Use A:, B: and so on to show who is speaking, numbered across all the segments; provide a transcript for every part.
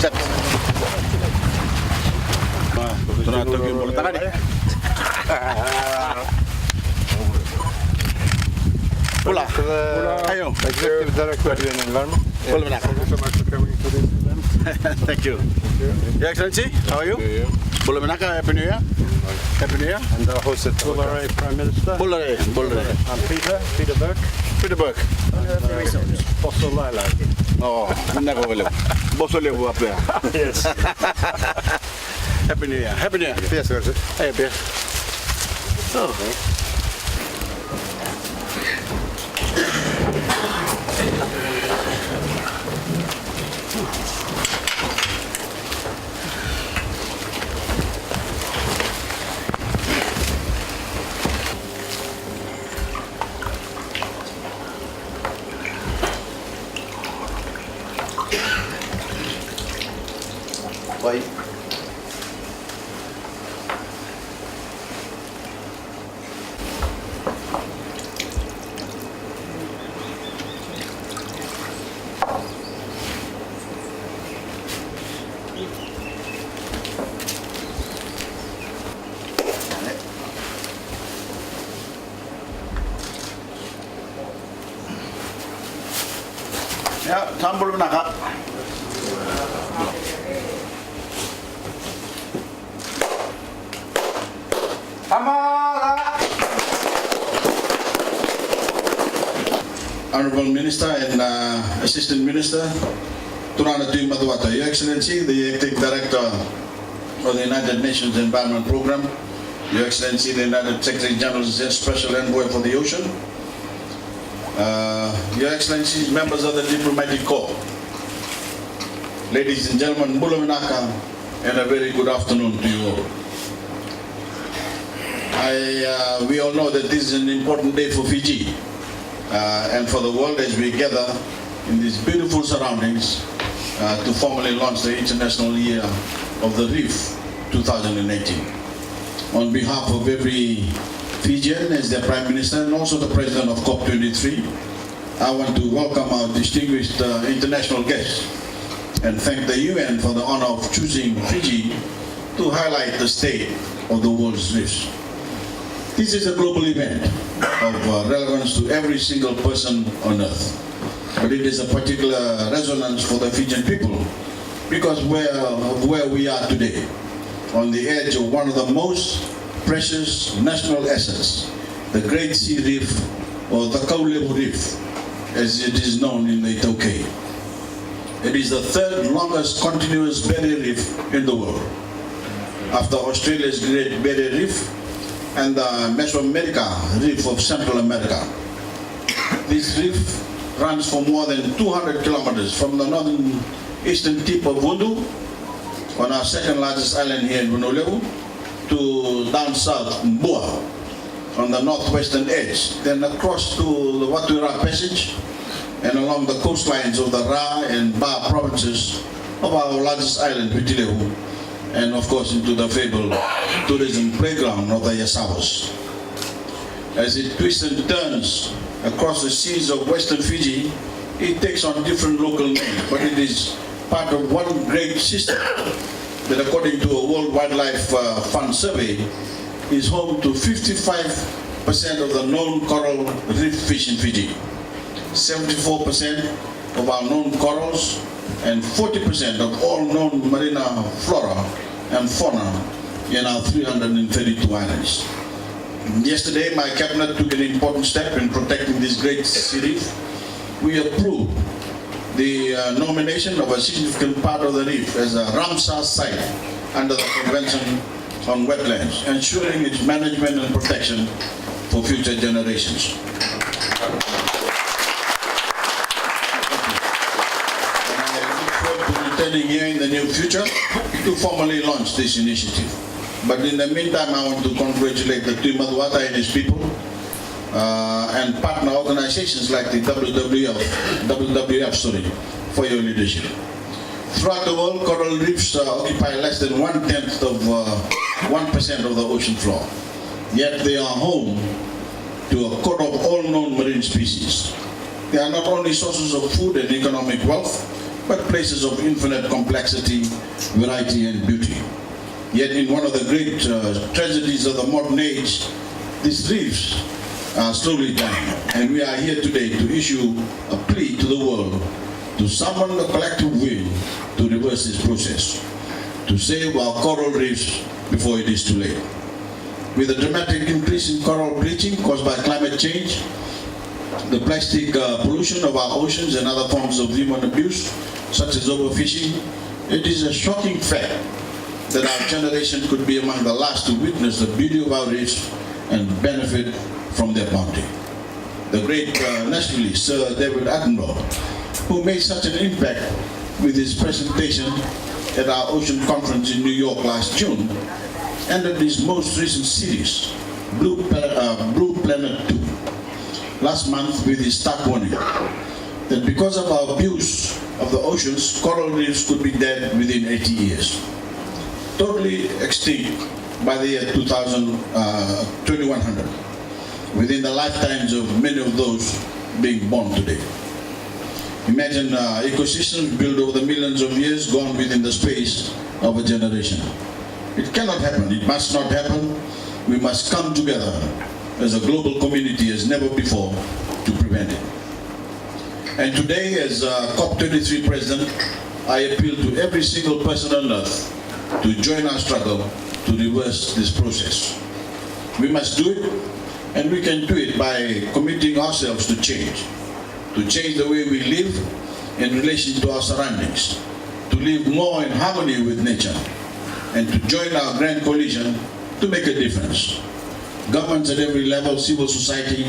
A: Set. Tunatog yung bola tangan eh. Bola. Ayo.
B: Executive Director in Environment.
A: Bola benak.
B: Thank you so much for coming to this event.
A: Thank you. Your Excellency, how are you? Bola benak, Happy New Year. Happy New Year.
B: And the host is Bulgaria Prime Minister.
A: Bulgaria.
B: I'm Peter Burke.
A: Peter Burke.
B: Bosso Laila.
A: Oh, never will. Boss will live up there.
B: Yes.
A: Happy New Year. Happy New Year.
B: Yes, sir.
A: Hey, Pierre. Oh. Bye. Ja, tampol mo na ka. Honorable Minister and Assistant Minister, Turana Tui Maduata, Your Excellency, the Acting Director of the United Nations Environment Program, Your Excellency, the United Secretary General's Special Envoy for the Ocean, Your Excellencies, members of the Diplomatic Corps, ladies and gentlemen, Bula Vinaka, and a very good afternoon to you all. We all know that this is an important day for Fiji and for the world as we gather in these beautiful surroundings to formally launch the International Year of the Reef 2018. On behalf of every Fijian as their Prime Minister and also the President of COP23, I want to welcome our distinguished international guests and thank the UN for the honor of choosing Fiji to highlight the state of the world's reefs. This is a global event of relevance to every single person on earth, but it is a particular resonance for the Fijian people because of where we are today, on the edge of one of the most precious national assets, the Great Sea Reef, or the Kaulevu Reef, as it is known in the Itaukei. It is the third longest continuous barrier reef in the world, after Australia's Great Barrier Reef and the Mesoamerica Reef of Central America. This reef runs for more than 200 kilometers from the northern eastern tip of Wundu, on our second largest island here in Vunulevu, to down south Mbua, on the northwestern edge, then across to the Watuira Passage, and along the coastlines of the Ra and Ba provinces of our largest island, Vitilevu, and of course into the fabled tourism playground of the Yasawas. As it twists and turns across the seas of Western Fiji, it takes on different local names, but it is part of one great system that, according to a World Wildlife Fund survey, is home to 55% of the known coral reef fish in Fiji, 74% of our known corals, and 40% of all known marina flora and fauna in our 332 islands. Yesterday, my cabinet took an important step in protecting this great sea reef. We approved the nomination of a significant part of the reef as a Ramsar site under the Convention on Wetlands, ensuring its management and protection for future generations. Returning here in the near future to formally launch this initiative. But in the meantime, I want to congratulate the Tui Maduata and his people and partner organizations like the WWF for your leadership. Throughout the world, coral reefs occupy less than 1/10 of 1% of the ocean floor. Yet they are home to a quarter of all known marine species. They are not only sources of food and economic wealth, but places of infinite complexity, variety, and beauty. Yet in one of the great tragedies of the modern age, these reefs are slowly dying. And we are here today to issue a plea to the world to summon the collective will to reverse this process, to save our coral reefs before it is too late. With a dramatic increase in coral bleaching caused by climate change, the plastic pollution of our oceans and other forms of human abuse, such as overfishing, it is a shocking fact that our generation could be among the last to witness the beauty of our reefs and benefit from their bounty. The great naturalist Sir David Attenborough, who made such an impact with his presentation at our ocean conference in New York last June, ended his most recent series, Blue Planet 2, last month with his stark warning that because of our abuse of the oceans, coral reefs could be dead within 80 years, totally extinct by the year 2100, within the lifetimes of many of those being born today. Imagine ecosystems built over the millions of years gone within the space of a generation. It cannot happen. It must not happen. We must come together as a global community as never before to prevent it. And today, as COP23 President, I appeal to every single person on earth to join our struggle to reverse this process. We must do it, and we can do it by committing ourselves to change the way we live in relation to our surroundings, to live more in harmony with nature, and to join our grand coalition to make a difference. Governments at every level, civil society,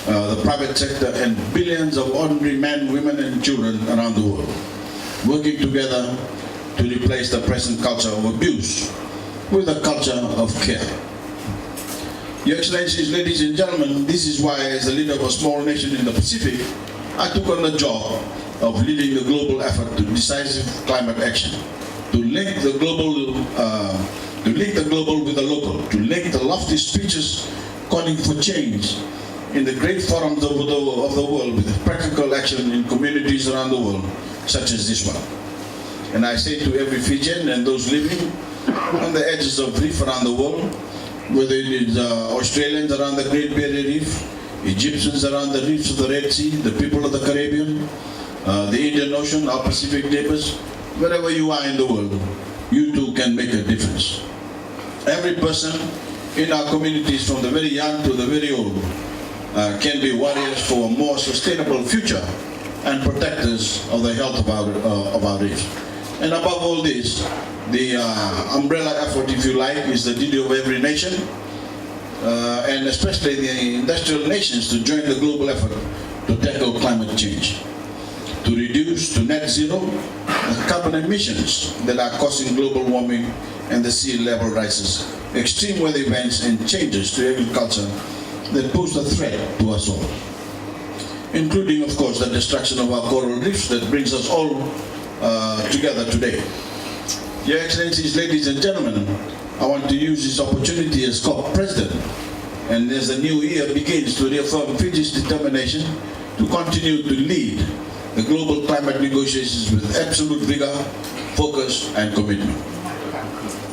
A: the private sector, and billions of ordinary men, women, and children around the world, working together to replace the present culture of abuse with a culture of care. Your Excellencies, ladies and gentlemen, this is why, as the leader of a small nation in the Pacific, I took on the job of leading the global effort to decisive climate action, to link the global with the local, to link the lofty speeches calling for change in the great forums of the world with practical action in communities around the world, such as this one. And I say to every Fijian and those living on the edges of reef around the world, whether it is Australians around the Great Barrier Reef, Egyptians around the reefs of the Red Sea, the people of the Caribbean, the Indian Ocean, our Pacific neighbors, wherever you are in the world, you too can make a difference. Every person in our communities, from the very young to the very old, can be warriors for a more sustainable future and protectors of the health of our reefs. And above all this, the umbrella effort, if you like, is the duty of every nation, and especially the industrial nations, to join the global effort to tackle climate change, to reduce to net zero the carbon emissions that are causing global warming and the sea level rises, extreme weather events, and changes to agriculture that pose a threat to us all, including, of course, the destruction of our coral reefs that brings us all together today. Your Excellencies, ladies and gentlemen, I want to use this opportunity as COP President and as the new year begins to reaffirm Fiji's determination to continue to lead the global climate negotiations with absolute vigor, focus, and commitment.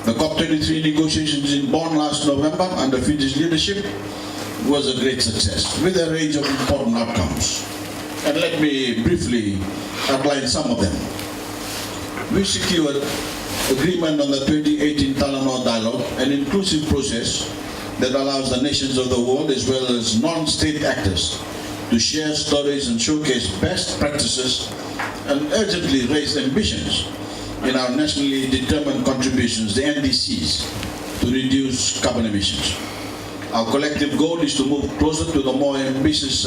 A: The COP23 negotiations in Bonn last November under Fiji's leadership was a great success with a range of important outcomes. And let me briefly outline some of them. We secured agreement on the 2018 Talanoa Dialogue, an inclusive process that allows the nations of the world as well as non-state actors to share stories and showcase best practices and urgently raise ambitions in our nationally determined contributions, the NDCs, to reduce carbon emissions. Our collective goal is to move closer to the more ambitious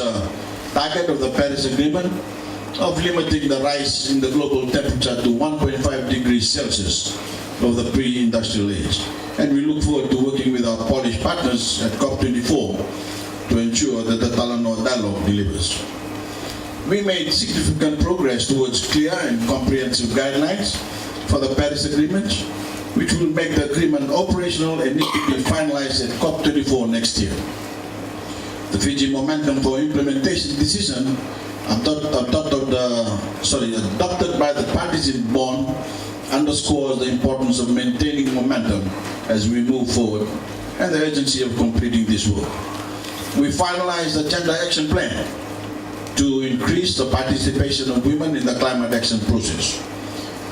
A: target of the Paris Agreement of limiting the rise in the global temperature to 1.5 degrees Celsius of the pre-industrial age. And we look forward to working with our Polish partners at COP24 to ensure that the Talanoa Dialogue delivers. We made significant progress towards clear and comprehensive guidelines for the Paris Agreement, which will make the agreement operational and need to be finalized at COP24 next year. The Fiji Momentum for Implementation decision adopted by the parties in Bonn underscores the importance of maintaining momentum as we move forward and the urgency of completing this work. We finalized the Gender Action Plan to increase the participation of women in the climate action process.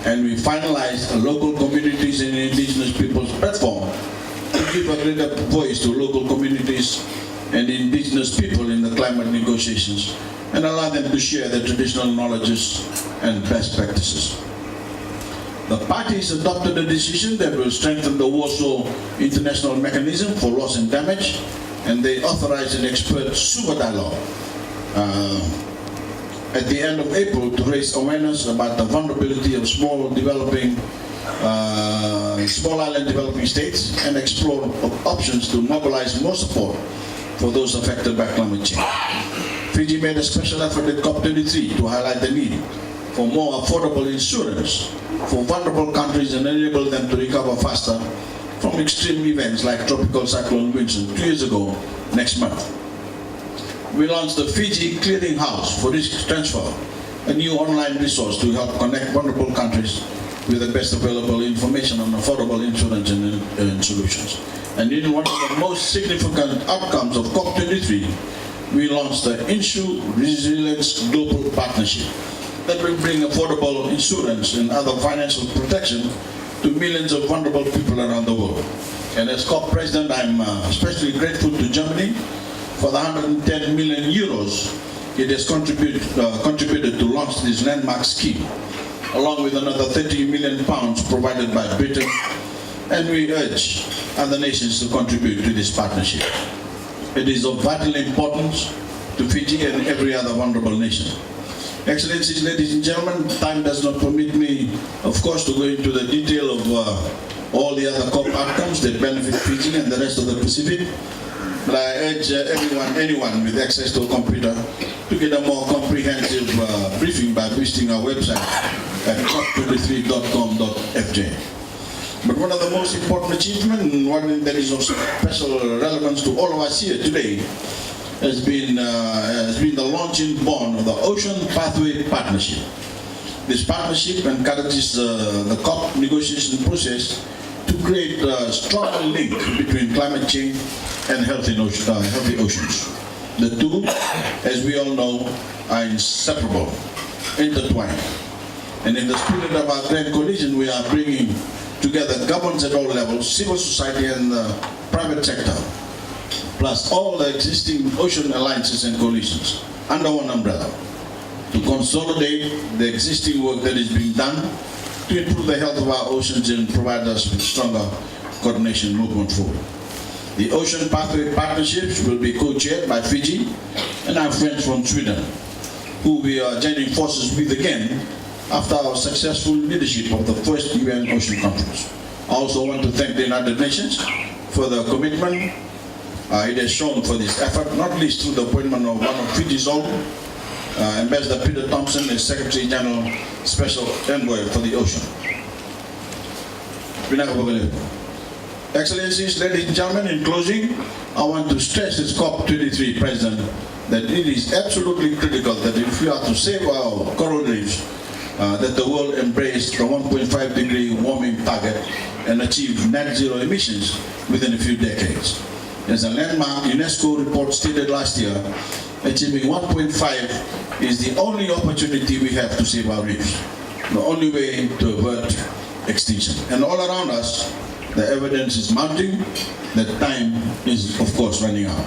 A: And we finalized a local communities and indigenous peoples platform to give a greater voice to local communities and indigenous people in the climate negotiations and allow them to share their traditional knowledges and best practices. The parties adopted a decision that will strengthen the Warsaw International Mechanism for Loss and Damage, and they authorized an expert super dialogue at the end of April to raise awareness about the vulnerability of small island developing states and explore options to mobilize more support for those affected by climate change. Fiji made a special effort at COP23 to highlight the need for more affordable insurance for vulnerable countries and enable them to recover faster from extreme events like Tropical Cyclone Winston 2 years ago next month. We launched the Fiji Clearing House for Risk Transfer, a new online resource to help connect vulnerable countries with the best available information on affordable insurance and solutions. And in one of the most significant outcomes of COP23, we launched the Insure Resilience Global Partnership that will bring affordable insurance and other financial protection to millions of vulnerable people around the world. And as COP President, I'm especially grateful to Germany for the 110 million euros it has contributed to launch this landmark scheme, along with another 30 million pounds provided by Britain, and we urge other nations to contribute to this partnership. It is of vital importance to Fiji and every other vulnerable nation. Excellencies, ladies and gentlemen, time does not permit me, of course, to go into the detail of all the other COP outcomes that benefit Fiji and the rest of the Pacific. But I urge anyone with access to a computer to get a more comprehensive briefing by visiting our website at cop23.com.fj. But one of the most important achievements, and one that is of special relevance to all of us here today, has been the launch in Bonn of the Ocean Pathway Partnership. This partnership encourages the COP negotiation process to create a stronger link between climate change and healthy oceans. The two, as we all know, are inseparable, intertwined. And in the spirit of our grand coalition, we are bringing together governments at all levels, civil society and the private sector, plus all the existing ocean alliances and coalitions under one umbrella to consolidate the existing work that is being done to improve the health of our oceans and provide us with stronger coordination movement forward. The Ocean Pathway Partnerships will be co-chaired by Fiji and our friends from Sweden, who we are joining forces with again after our successful leadership of the first UN Ocean Conference. I also want to thank the United Nations for the commitment it has shown for this effort, not least through the appointment of one of Fiji's own, Ambassador Peter Thompson as Secretary General Special Envoy for the Ocean. Excellencies, ladies and gentlemen, in closing, I want to stress as COP23 President that it is absolutely critical that if we are to save our coral reefs, that the world embrace the 1.5 degree warming target and achieve net zero emissions within a few decades. As a landmark UNESCO report stated last year, achieving 1.5 is the only opportunity we have to save our reefs, the only way to avert extinction. And all around us, the evidence is mounting that time is, of course, running out.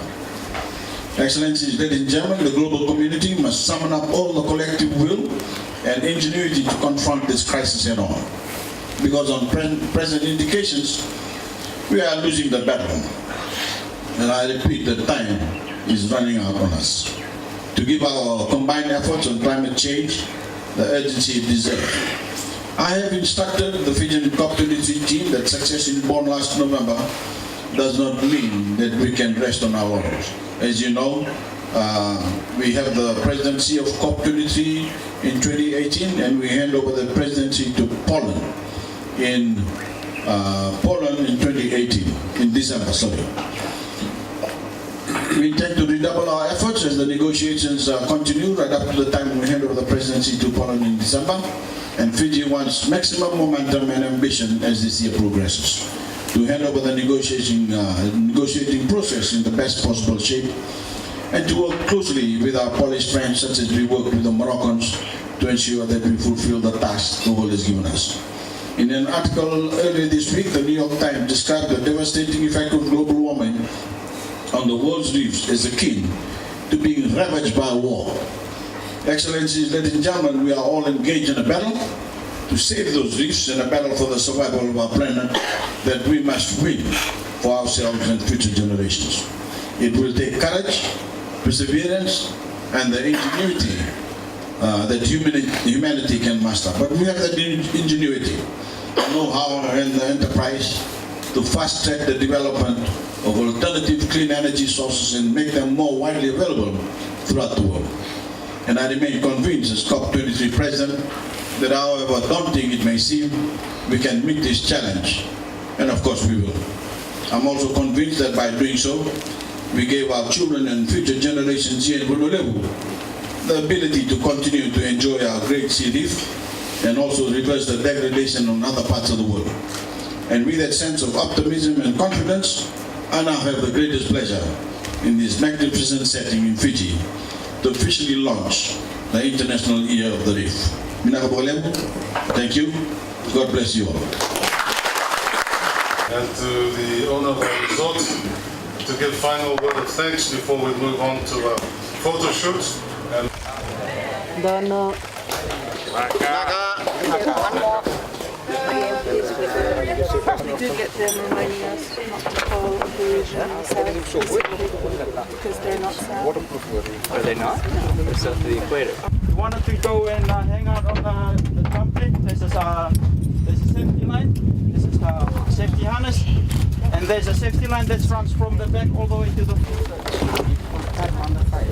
A: Excellencies, ladies and gentlemen, the global community must summon up all the collective will and ingenuity to confront this crisis head on. Because on present indications, we are losing the battle. And I repeat, the time is running out on us. To give our combined efforts on climate change the urgency it deserves. I have instructed the Fijian COP23 team that success in Bonn last November does not mean that we can rest on our laurels. As you know, we have the presidency of COP23 in 2018, and we hand over the presidency to Poland in 2018, in December, sorry. We intend to redouble our efforts as the negotiations continue right up to the time we hand over the presidency to Poland in December. And Fiji wants maximum momentum and ambition as this year progresses to hand over the negotiating process in the best possible shape and to work closely with our Polish friends such as we work with the Moroccans to ensure that we fulfill the task the world has given us. In an article earlier this week, the New York Times described the devastating effect of global warming on the world's reefs as akin to being ravaged by war. Excellencies, ladies and gentlemen, we are all engaged in a battle to save those reefs and a battle for the survival of our planet that we must win for ourselves and future generations. It will take courage, perseverance, and the ingenuity that humanity can master. But we have that ingenuity, know-how, and the enterprise to fast-track the development of alternative clean energy sources and make them more widely available throughout the world. And I remain convinced as COP23 President that however daunting it may seem, we can meet this challenge, and of course we will. I'm also convinced that by doing so, we gave our children and future generations here in Honolulu the ability to continue to enjoy our great sea reef and also reverse the degradation on other parts of the world. And with that sense of optimism and confidence, I now have the greatest pleasure in this magnificent setting in Fiji to officially launch the International Year of the Reef. Thank you. God bless you all.
C: And to the owner of the resort to give final word of thanks before we move on to a photo shoot. And
D: Dono. We do get them reminding us not to call Polynesian because they're not south.
E: Are they not? They're south of the equator.
F: We wanted to go and hang out on the jumping. This is a safety line. This is a safety harness. And there's a safety line that runs from the back all the way to the front. On the fire.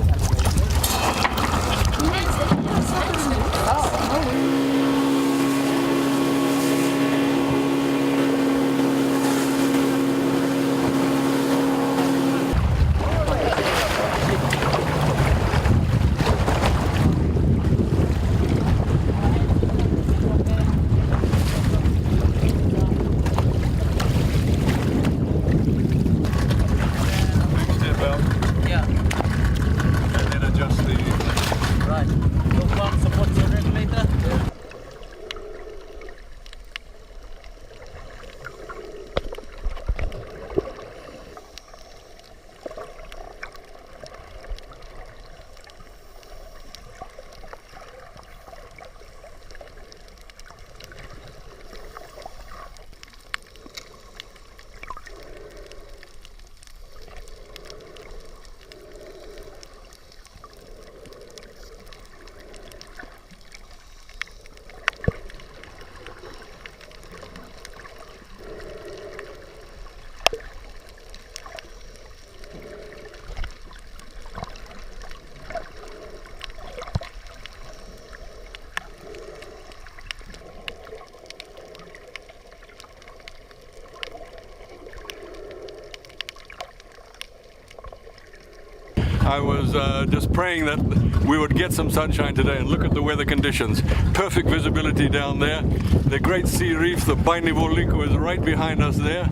G: I was just praying that we would get some sunshine today, and look at the weather conditions. Perfect visibility down there. The great sea reef, the Bainivo Liko, is right behind us there.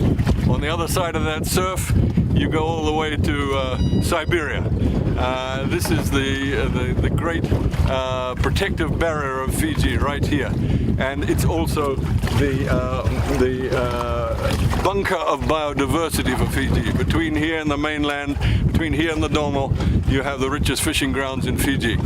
G: On the other side of that surf, you go all the way to Siberia. This is the great protective barrier of Fiji right here, and it's also the bunker of biodiversity for Fiji. Between here and the mainland, between here and the Domo, you have the richest fishing grounds in Fiji.